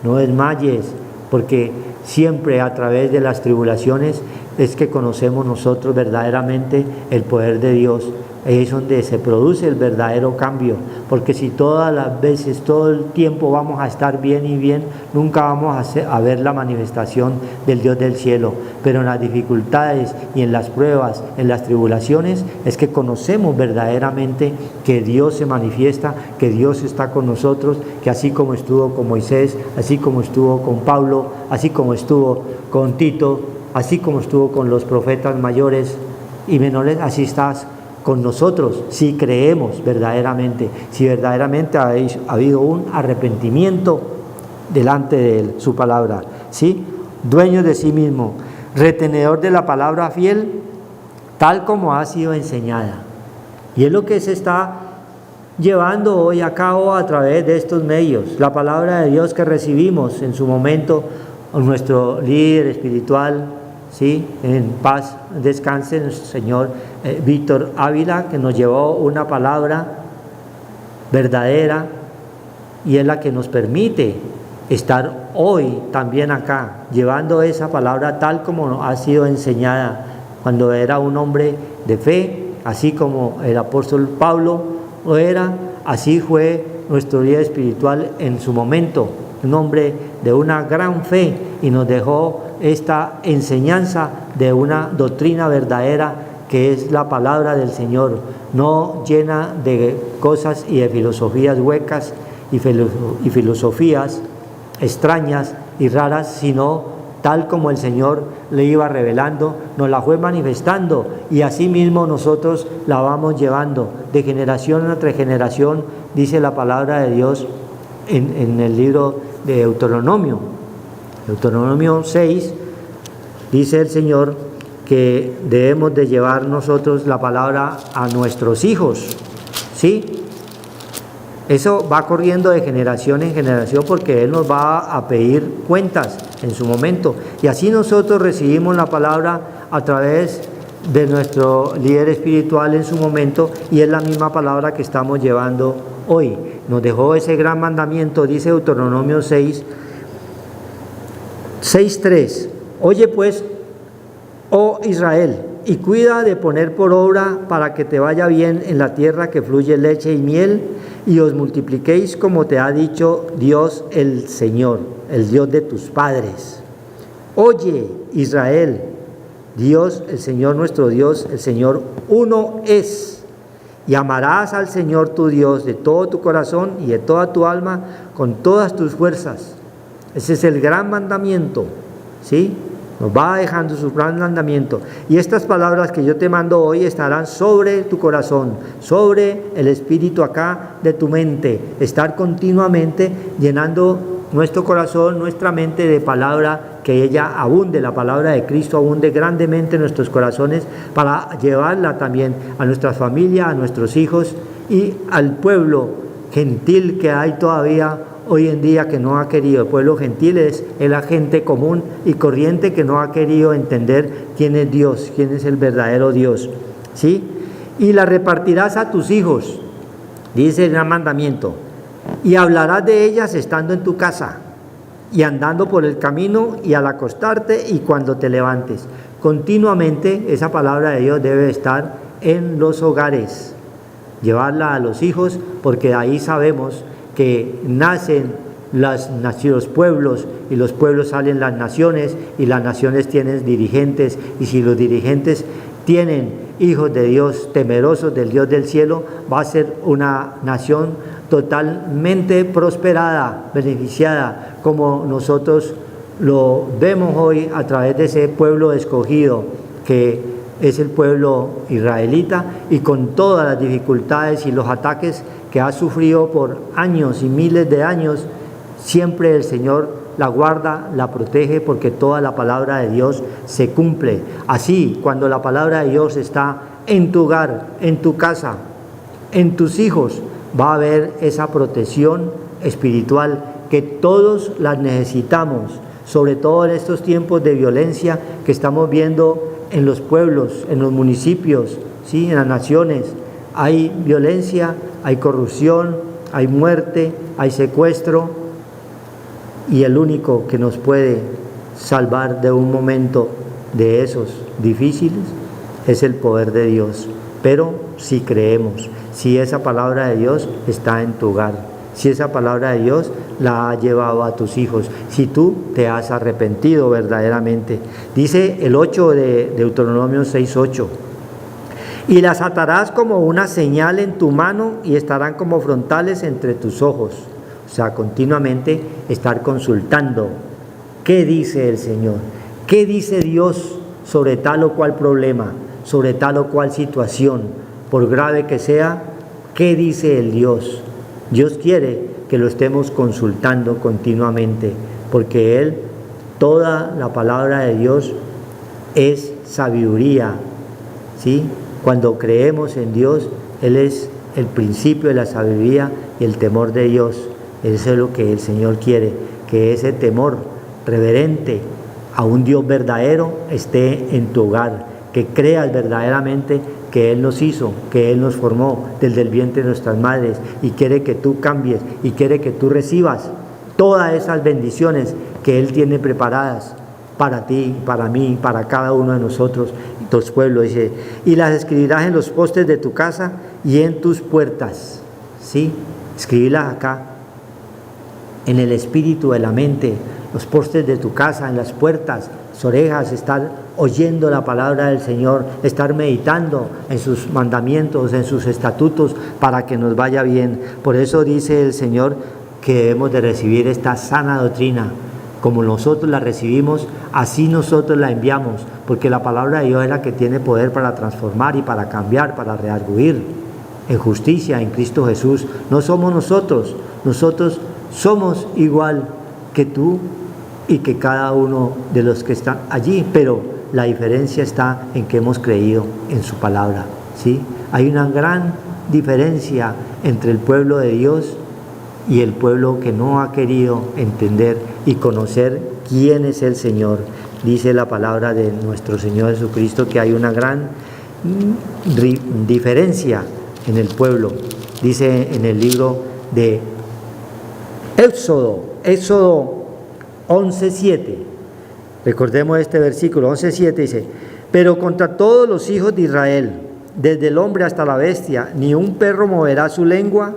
no desmayes, porque siempre a través de las tribulaciones es que conocemos nosotros verdaderamente el poder de Dios. Es donde se produce el verdadero cambio, porque si todas las veces, todo el tiempo vamos a estar bien y bien, nunca vamos a ver la manifestación del Dios del cielo. Pero en las dificultades y en las pruebas, en las tribulaciones, es que conocemos verdaderamente que Dios se manifiesta, que Dios está con nosotros, que así como estuvo con Moisés, así como estuvo con Pablo, así como estuvo con Tito, así como estuvo con los profetas mayores y menores, así estás con nosotros, si creemos verdaderamente, si verdaderamente ha habido un arrepentimiento delante de Él, su palabra, ¿sí? Dueño de sí mismo, retenedor de la palabra fiel, tal como ha sido enseñada. Y es lo que se está llevando hoy a cabo a través de estos medios, la palabra de Dios que recibimos en su momento, nuestro líder espiritual, ¿sí? En paz descanse nuestro Señor Víctor Ávila, que nos llevó una palabra verdadera y es la que nos permite estar hoy también acá, llevando esa palabra tal como ha sido enseñada cuando era un hombre de fe, así como el apóstol Pablo lo era, así fue nuestro líder espiritual en su momento, un hombre de una gran fe, y nos dejó esta enseñanza de una doctrina verdadera que es la palabra del Señor, no llena de cosas y de filosofías huecas y filosofías extrañas y raras, sino tal como el Señor le iba revelando, nos la fue manifestando, y así mismo nosotros la vamos llevando de generación a generación, dice la palabra de Dios en el libro de Deuteronomio 6, dice el Señor que debemos de llevar nosotros la palabra a nuestros hijos, ¿sí? Eso va corriendo de generación en generación porque Él nos va a pedir cuentas en su momento, y así nosotros recibimos la palabra a través de nuestro líder espiritual en su momento, y es la misma palabra que estamos llevando hoy. Nos dejó ese gran mandamiento, dice Deuteronomio 6:3. Oye pues, oh Israel, y cuida de poner por obra para que te vaya bien en la tierra que fluye leche y miel, y os multipliquéis como te ha dicho Dios el Señor, el Dios de tus padres. Oye Israel, Dios, el Señor nuestro Dios, el Señor uno es. Y amarás al Señor tu Dios de todo tu corazón y de toda tu alma, con todas tus fuerzas. Ese es el gran mandamiento, ¿sí? Nos va dejando su gran mandamiento. Y estas palabras que yo te mando hoy estarán sobre tu corazón, sobre el espíritu acá de tu mente. Estar continuamente llenando nuestro corazón, nuestra mente de palabra, que ella abunde, la palabra de Cristo abunde grandemente en nuestros corazones, para llevarla también a nuestra familia, a nuestros hijos y al pueblo gentil que hay todavía hoy en día, que no ha querido. El pueblo gentil es la gente común y corriente que no ha querido entender quién es Dios, quién es el verdadero Dios, ¿sí? Y la repartirás a tus hijos, dice el gran mandamiento, y hablarás de ellas estando en tu casa y andando por el camino y al acostarte y cuando te levantes. Continuamente esa palabra de Dios debe estar en los hogares, llevarla a los hijos, porque ahí sabemos que nacen los pueblos, y los pueblos salen las naciones, y las naciones tienen dirigentes, y si los dirigentes tienen hijos de Dios, temerosos del Dios del cielo, va a ser una nación totalmente prosperada, beneficiada, como nosotros lo vemos hoy a través de ese pueblo escogido que es el pueblo israelita, y con todas las dificultades y los ataques que ha sufrido por años y miles de años, siempre el Señor la guarda, la protege, porque toda la palabra de Dios se cumple. Así, cuando la palabra de Dios está en tu hogar, en tu casa, en tus hijos, va a haber esa protección espiritual que todos las necesitamos, sobre todo en estos tiempos de violencia que estamos viendo en los pueblos, en los municipios, ¿sí? En las naciones. Hay violencia, hay corrupción, hay muerte, hay secuestro, y el único que nos puede salvar de un momento de esos difíciles es el poder de Dios. Pero si creemos, si esa palabra de Dios está en tu hogar, si esa palabra de Dios la ha llevado a tus hijos, si tú te has arrepentido verdaderamente. Dice el 8 de Deuteronomio 6:8: y las atarás como una señal en tu mano y estarán como frontales entre tus ojos. O sea, continuamente estar consultando qué dice el Señor, qué dice Dios sobre tal o cual problema, sobre tal o cual situación, por grave que sea, qué dice el Dios. Dios quiere que lo estemos consultando continuamente, porque Él, toda la palabra de Dios es sabiduría, ¿sí? Cuando creemos en Dios, Él es el principio de la sabiduría y el temor de Dios. Eso es lo que el Señor quiere, que ese temor reverente a un Dios verdadero esté en tu hogar, que creas verdaderamente que Él nos hizo, que Él nos formó desde el vientre de nuestras madres, y quiere que tú cambies y quiere que tú recibas todas esas bendiciones que Él tiene preparadas para ti, para mí, para cada uno de nosotros, tus pueblos. Dice, y las escribirás en los postes de tu casa y en tus puertas, ¿sí? Escribirlas acá, en el espíritu de la mente, los postes de tu casa, en las puertas, las orejas, estar oyendo la palabra del Señor, estar meditando en sus mandamientos, en sus estatutos, para que nos vaya bien. Por eso dice el Señor que debemos de recibir esta sana doctrina. Como nosotros la recibimos, así nosotros la enviamos, porque la palabra de Dios es la que tiene poder para transformar y para cambiar, para redarguir en justicia en Cristo Jesús. No somos nosotros, nosotros somos igual que tú y que cada uno de los que están allí, pero la diferencia está en que hemos creído en su palabra, ¿sí? Hay una gran diferencia entre el pueblo de Dios y el pueblo que no ha querido entender y conocer quién es el Señor. Dice la palabra de nuestro Señor Jesucristo que hay una gran diferencia en el pueblo. Dice en el libro de Éxodo 11:7, recordemos este versículo, 11:7 dice: pero contra todos los hijos de Israel, desde el hombre hasta la bestia, ni un perro moverá su lengua,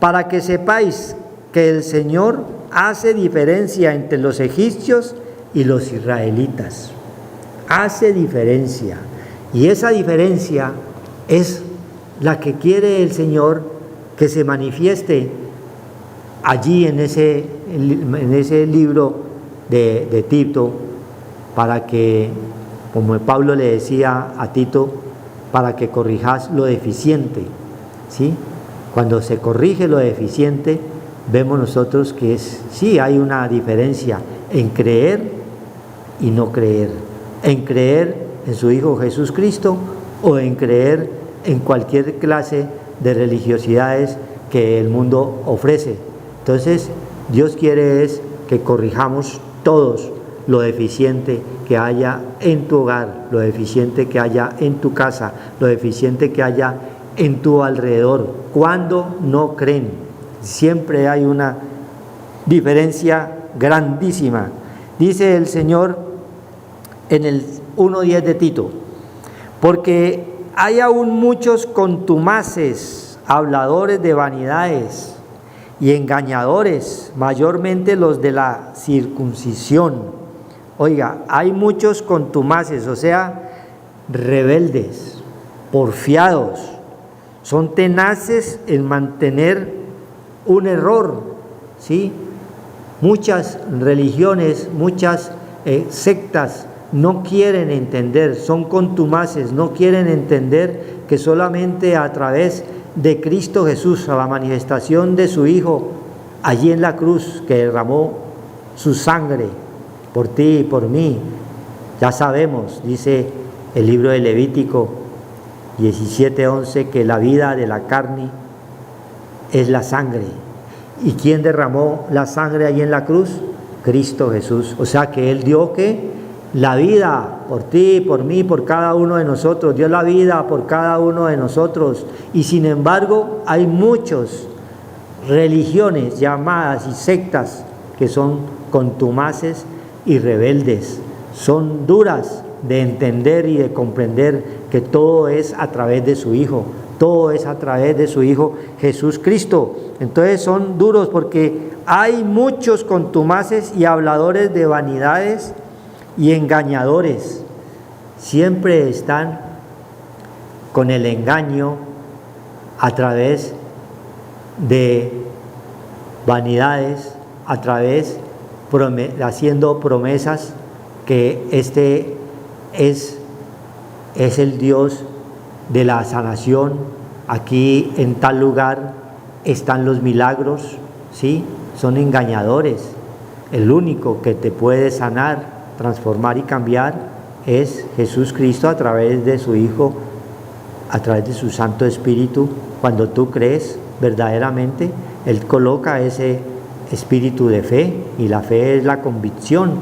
para que sepáis que el Señor hace diferencia entre los egipcios y los israelitas. Hace diferencia, y esa diferencia es la que quiere el Señor que se manifieste allí en ese libro de Tito, para que, como Pablo le decía a Tito, para que corrijas lo deficiente, ¿sí? Cuando se corrige lo deficiente, vemos nosotros que sí hay una diferencia en creer y no creer, en creer en su Hijo Jesucristo o en creer en cualquier clase de religiosidades que el mundo ofrece. Entonces, Dios quiere es que corrijamos todos lo deficiente que haya en tu hogar, lo deficiente que haya en tu casa, lo deficiente que haya en tu alrededor. Cuando no creen, siempre hay una diferencia grandísima. Dice el Señor en el 1:10 de Tito: porque hay aún muchos contumaces, habladores de vanidades, y engañadores, mayormente los de la circuncisión. Oiga, hay muchos contumaces, o sea, rebeldes, porfiados, son tenaces en mantener un error, ¿sí? Muchas religiones, muchas sectas no quieren entender, son contumaces, no quieren entender que solamente a través de Cristo Jesús, a la manifestación de su Hijo, allí en la cruz, que derramó su sangre por ti y por mí, ya sabemos, dice el libro de Levítico 17:11, que la vida de la carne es la sangre. ¿Y quién derramó la sangre allí en la cruz? Cristo Jesús. O sea que Él dio ¿qué? La vida por ti, por mí, por cada uno de nosotros. Dio la vida por cada uno de nosotros. Y sin embargo hay muchas religiones llamadas y sectas que son contumaces y rebeldes. Son duras de entender y de comprender que todo es a través de su Hijo. Todo es a través de su Hijo Jesús Cristo. Entonces son duros porque hay muchos contumaces y habladores de vanidades y engañadores. Siempre están con el engaño a través de vanidades, a través haciendo promesas que este es el Dios de la sanación. Aquí en tal lugar están los milagros, ¿sí? Son engañadores. El único que te puede sanar, transformar y cambiar es Jesús Cristo a través de su Hijo, a través de su Santo Espíritu. Cuando tú crees verdaderamente, Él coloca ese espíritu de fe, y la fe es la convicción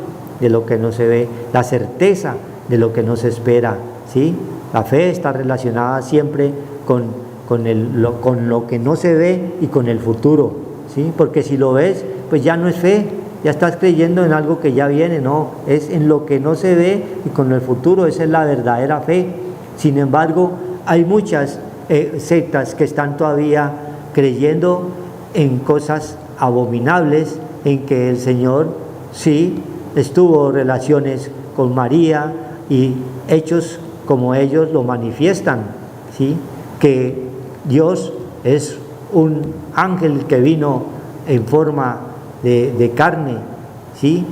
de lo que no se ve, la certeza de lo que no se espera, ¿sí? La fe está relacionada siempre con lo que no se ve y con el futuro, ¿sí? Porque si lo ves, pues ya no es fe, ya estás creyendo en algo que ya viene, no, es en lo que no se ve y con el futuro. Esa es la verdadera fe. Sin embargo, hay muchas sectas que están todavía creyendo en cosas abominables, en que el Señor sí estuvo relaciones con María y hechos como ellos lo manifiestan, ¿sí? Que Dios es un ángel que vino en forma de carne, ¿sí?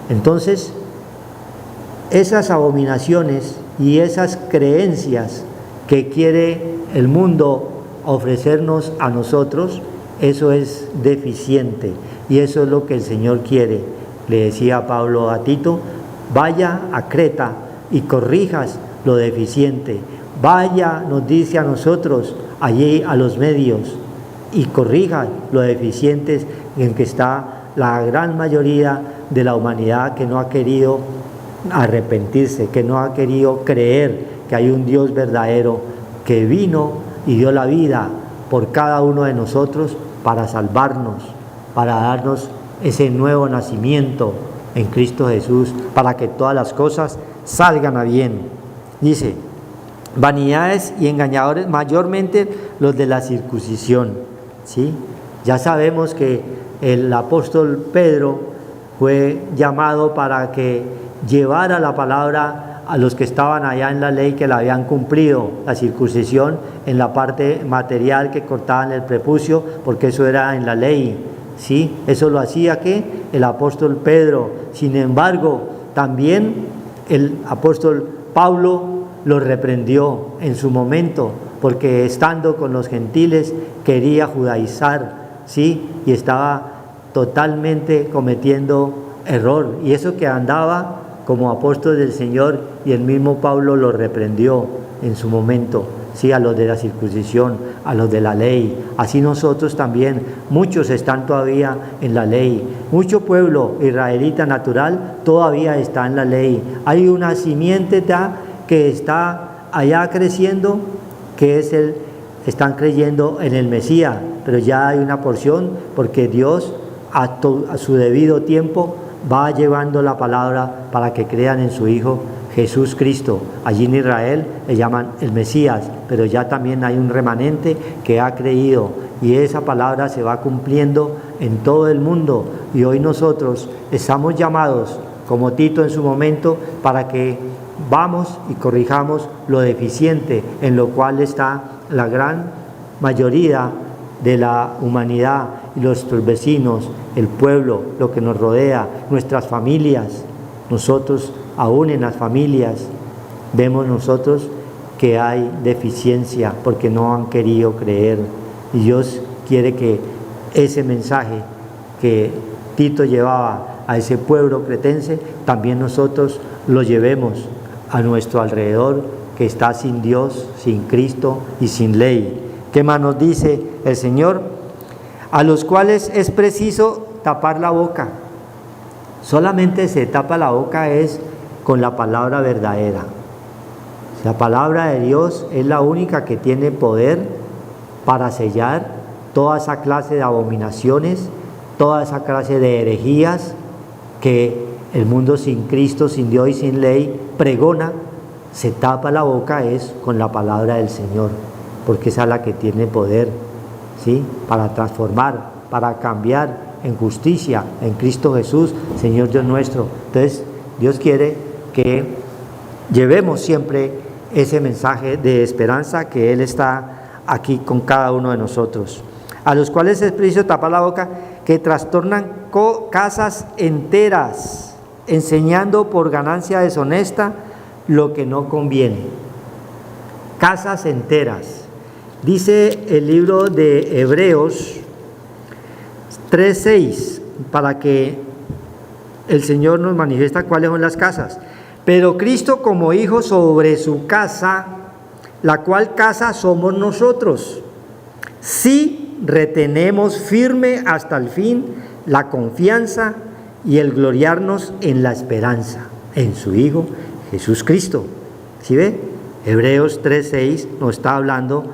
Entonces, esas abominaciones y esas creencias que quiere el mundo ofrecernos a nosotros, eso es deficiente, y eso es lo que el Señor quiere. Le decía Pablo a Tito: vaya a Creta y corrijas lo deficiente. Vaya, nos dice a nosotros, allí a los medios, y corrija lo deficientes en que está la gran mayoría de la humanidad, que no ha querido arrepentirse, que no ha querido creer que hay un Dios verdadero que vino y dio la vida por cada uno de nosotros para salvarnos, para darnos ese nuevo nacimiento en Cristo Jesús, para que todas las cosas salgan a bien. Dice: vanidades y engañadores, mayormente los de la circuncisión, ¿sí? Ya sabemos que el apóstol Pedro fue llamado para que llevara la palabra a los que estaban allá en la ley, que la habían cumplido, la circuncisión en la parte material, que cortaban el prepucio, porque eso era en la ley, ¿sí? Eso lo hacía ¿qué? El apóstol Pedro. Sin embargo, también el apóstol Pablo lo reprendió en su momento, porque estando con los gentiles quería judaizar, ¿sí? Y estaba totalmente cometiendo error, y eso que andaba como apóstol del Señor, y el mismo Pablo lo reprendió en su momento, ¿sí? A los de la circuncisión, a los de la ley. Así nosotros también, muchos están todavía en la ley, mucho pueblo israelita natural todavía está en la ley. Hay una simiente que está allá creciendo, que es están creyendo en el Mesías, pero ya hay una porción, porque Dios a su debido tiempo va llevando la palabra para que crean en su Hijo Jesús Cristo. Allí en Israel le llaman el Mesías, pero ya también hay un remanente que ha creído, y esa palabra se va cumpliendo en todo el mundo. Y hoy nosotros estamos llamados, como Tito en su momento, para que vamos y corrijamos lo deficiente en lo cual está la gran mayoría de la humanidad y nuestros vecinos, el pueblo, lo que nos rodea, nuestras familias. Nosotros, aún en las familias, vemos nosotros que hay deficiencia porque no han querido creer. Y Dios quiere que ese mensaje que Tito llevaba a ese pueblo cretense, también nosotros lo llevemos a nuestro alrededor, que está sin Dios, sin Cristo y sin ley. ¿Qué más nos dice el Señor? A los cuales es preciso tapar la boca. Solamente se tapa la boca es con la palabra verdadera. La palabra de Dios es la única que tiene poder para sellar toda esa clase de abominaciones, toda esa clase de herejías que el mundo sin Cristo, sin Dios y sin ley pregona. Se tapa la boca es con la palabra del Señor, porque esa es la que tiene poder, ¿sí?, para transformar, para cambiar en justicia, en Cristo Jesús, Señor Dios nuestro. Entonces, Dios quiere que llevemos siempre ese mensaje de esperanza, que Él está aquí con cada uno de nosotros. A los cuales es preciso tapar la boca, que trastornan casas enteras, enseñando por ganancia deshonesta lo que no conviene. Casas enteras. Dice el libro de Hebreos 3:6, para que el Señor nos manifiesta cuáles son las casas. Pero Cristo como hijo sobre su casa, la cual casa somos nosotros, si retenemos firme hasta el fin la confianza y el gloriarnos en la esperanza, en su Hijo Jesús Cristo. ¿Sí ve? Hebreos 3:6 nos está hablando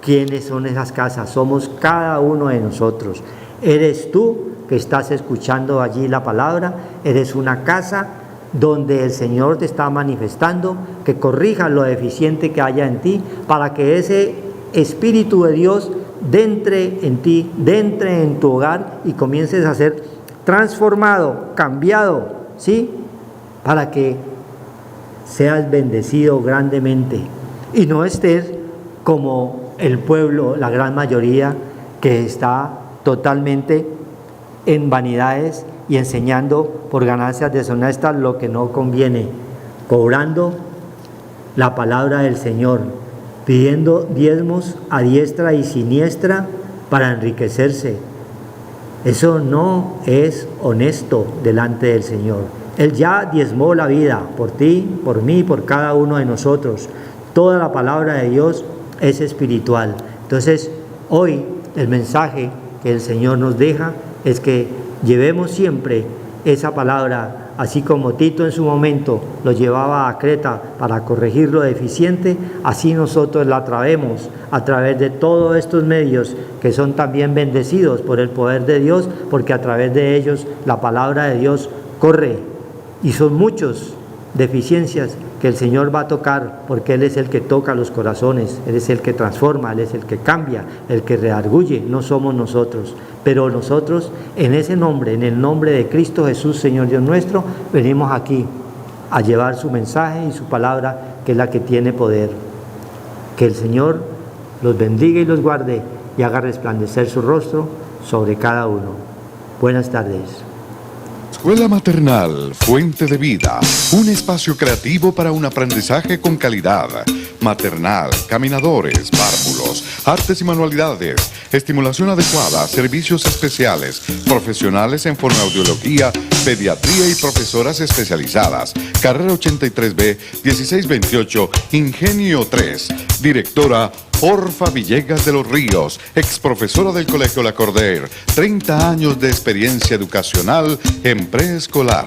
quiénes son esas casas. Somos cada uno de nosotros. Eres tú que estás escuchando allí la palabra, eres una casa donde el Señor te está manifestando que corrija lo deficiente que haya en ti, para que ese Espíritu de Dios entre en ti, entre en tu hogar y comiences a ser transformado, cambiado, ¿sí?, para que seas bendecido grandemente y no estés como el pueblo, la gran mayoría, que está totalmente en vanidades y enseñando por ganancias deshonestas lo que no conviene, cobrando la palabra del Señor, pidiendo diezmos a diestra y siniestra para enriquecerse. Eso no es honesto delante del Señor. Él ya diezmó la vida por ti, por mí, por cada uno de nosotros. Toda la palabra de Dios es espiritual. Entonces, hoy el mensaje que el Señor nos deja es que llevemos siempre esa palabra, así como Tito en su momento lo llevaba a Creta para corregir lo deficiente, así nosotros la traemos a través de todos estos medios que son también bendecidos por el poder de Dios, porque a través de ellos la palabra de Dios corre, y son muchas deficiencias que el Señor va a tocar, porque Él es el que toca los corazones, Él es el que transforma, Él es el que cambia, el que redarguye, no somos nosotros. Pero nosotros, en ese nombre, en el nombre de Cristo Jesús, Señor Dios nuestro, venimos aquí a llevar su mensaje y su palabra, que es la que tiene poder. Que el Señor los bendiga y los guarde y haga resplandecer su rostro sobre cada uno. Buenas tardes. Escuela Maternal Fuente de Vida, un espacio creativo para un aprendizaje con calidad. Maternal, caminadores, párvulos, artes y manualidades, estimulación adecuada, servicios especiales, profesionales en fonoaudiología, pediatría y profesoras especializadas. Carrera 83B, 1628, Ingenio 3. Directora Orfa Villegas de los Ríos, ex profesora del Colegio La Cordaire, 30 años de experiencia educacional en preescolar.